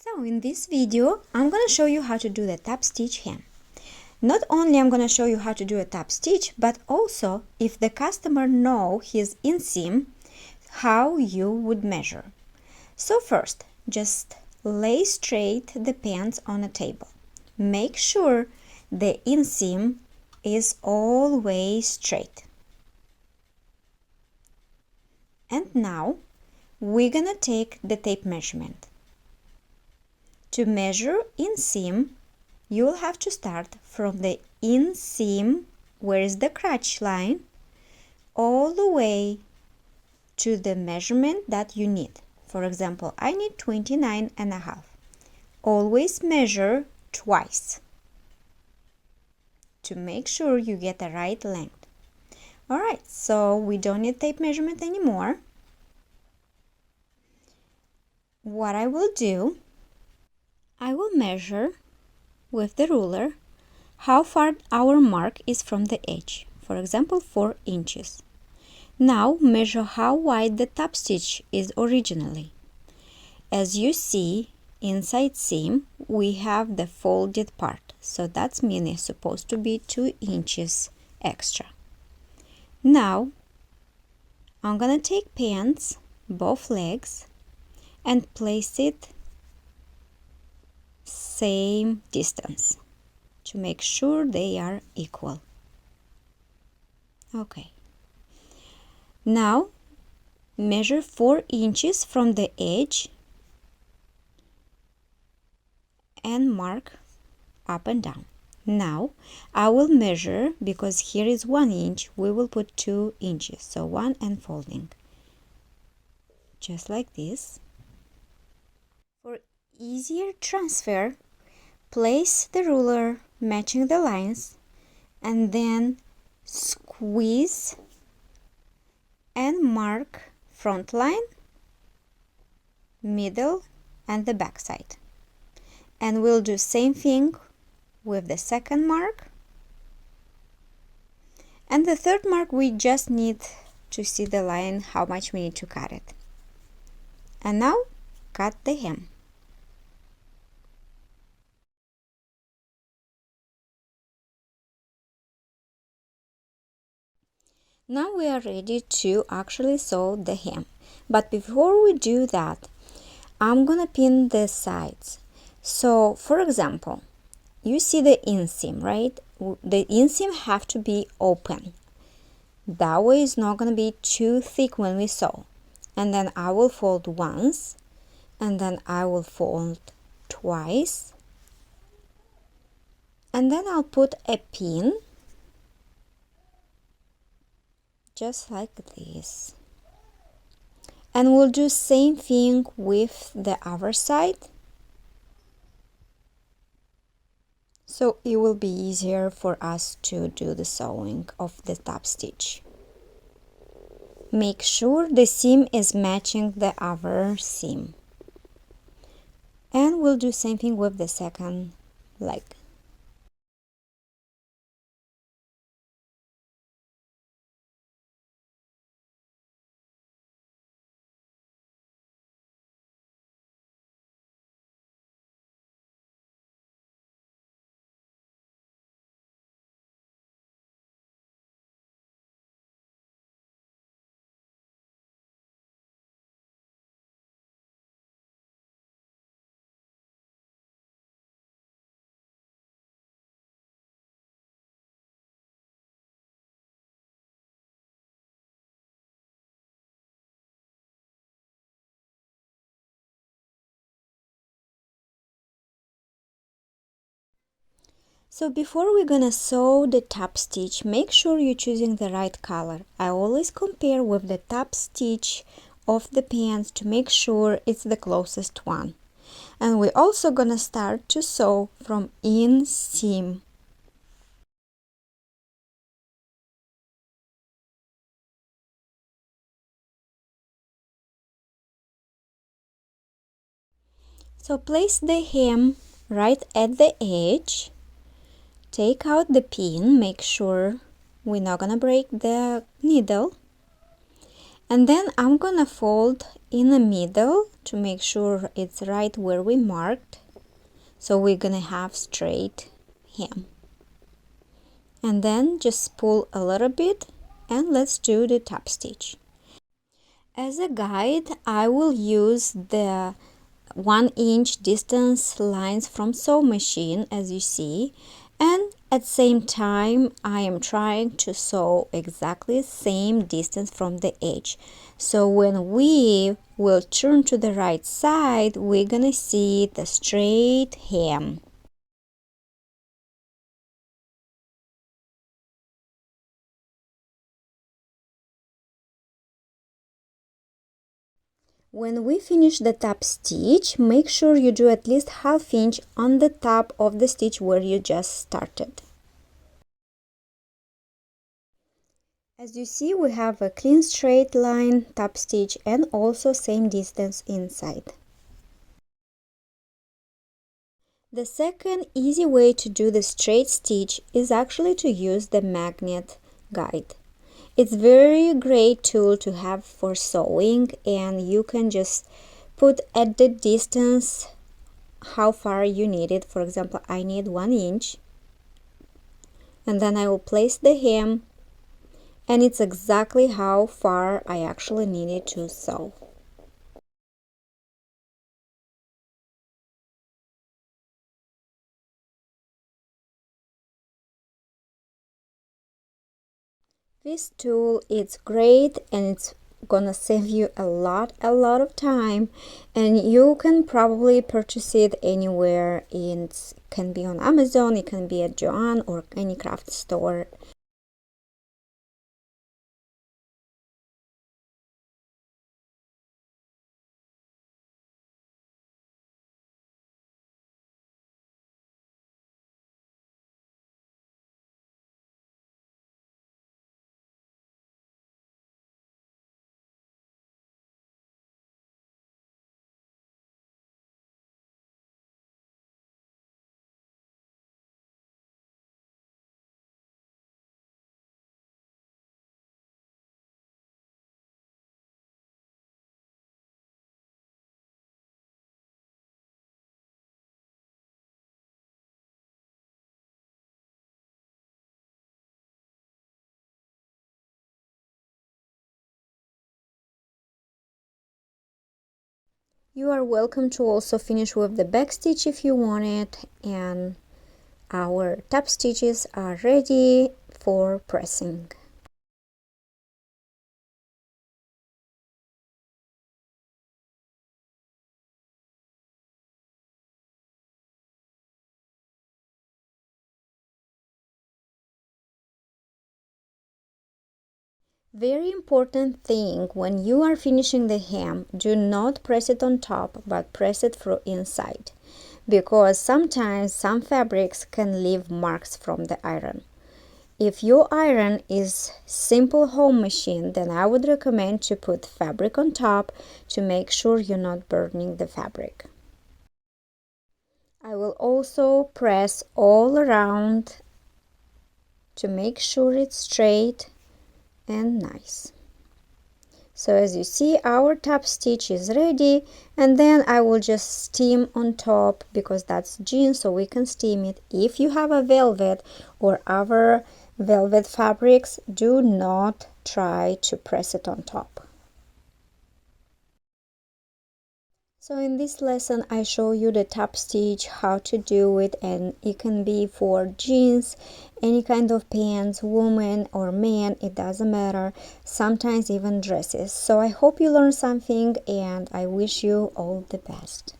So in this video, I'm going to show you how to do the top stitch hem. Not only I'm going to show you how to do a top stitch, but also if the customer know his inseam, how you would measure. So first, just lay straight the pants on a table. Make sure the inseam is always straight. And now we're going to take the tape measurement. To measure inseam, you will have to start from the inseam, where is the crotch line, all the way to the measurement that you need. For example, I need 29.5. Always measure twice to make sure you get the right length. Alright, so we don't need tape measurement anymore. What I will do, I will measure with the ruler how far our mark is from the edge. For example, 4 inches. Now measure how wide the top stitch is originally. As you see, inside seam we have the folded part, so that means it's supposed to be 2 inches extra. Now I'm gonna take pants, both legs, and place it same distance to make sure they are equal. Okay. Now measure 4 inches from the edge and mark up and down. Now I will measure, because here is 1 inch, we will put 2 inches, so 1 and folding, just like this. For easier transfer, place the ruler matching the lines and then squeeze and mark front line, middle, and the back side. And we'll do same thing with the second mark. And the third mark, we just need to see the line, how much we need to cut it. And now cut the hem. Now we are ready to actually sew the hem. But before we do that, I'm gonna pin the sides. So for example, you see the inseam, right? The inseam have to be open. That way it's not gonna be too thick when we sew. And then I will fold once, and then I will fold twice, and then I'll put a pin just like this. And we'll do same thing with the other side, so it will be easier for us to do the sewing of the top stitch. Make sure the seam is matching the other seam. And we'll do same thing with the second leg. So before we're gonna sew the top stitch, make sure you're choosing the right color. I always compare with the top stitch of the pants to make sure it's the closest one. And we're also gonna start to sew from inseam. So place the hem right at the edge. Take out the pin, make sure we're not gonna break the needle, And then I'm gonna fold in the middle to make sure it's right where we marked. So we're gonna have straight hem. And then just pull a little bit and let's do the top stitch. As a guide, I will use the 1-inch distance lines from sewing machine, as you see, and at the same time I am trying to sew exactly the same distance from the edge. So when we will turn to the right side, we're gonna see the straight hem. When we finish the top stitch, make sure you do at least 1/2 inch on the top of the stitch where you just started. As you see, we have a clean straight line top stitch and also same distance inside. The second easy way to do the straight stitch is actually to use the magnet guide. It's very great tool to have for sewing, and you can just put at the distance how far you need it. For example, I need 1 inch, and then I will place the hem, and it's exactly how far I actually needed to sew. This tool is great and it's gonna save you a lot of time, and you can probably purchase it anywhere. It can be on Amazon, it can be at Joann or any craft store. You are welcome to also finish with the back stitch if you want it, and our top stitches are ready for pressing. Very important thing, when you are finishing the hem, do not press it on top but press it from inside, because sometimes some fabrics can leave marks from the iron. If your iron is simple home machine, then I would recommend to put fabric on top to make sure you're not burning the fabric. I will also press all around to make sure it's straight and nice. So as you see, our top stitch is ready, and then I will just steam on top because that's jeans, so we can steam it. If you have a velvet or other velvet fabrics, do not try to press it on top. So in this lesson I show you the top stitch, how to do it, and it can be for jeans, any kind of pants, woman or man, it doesn't matter, sometimes even dresses. So I hope you learned something, and I wish you all the best.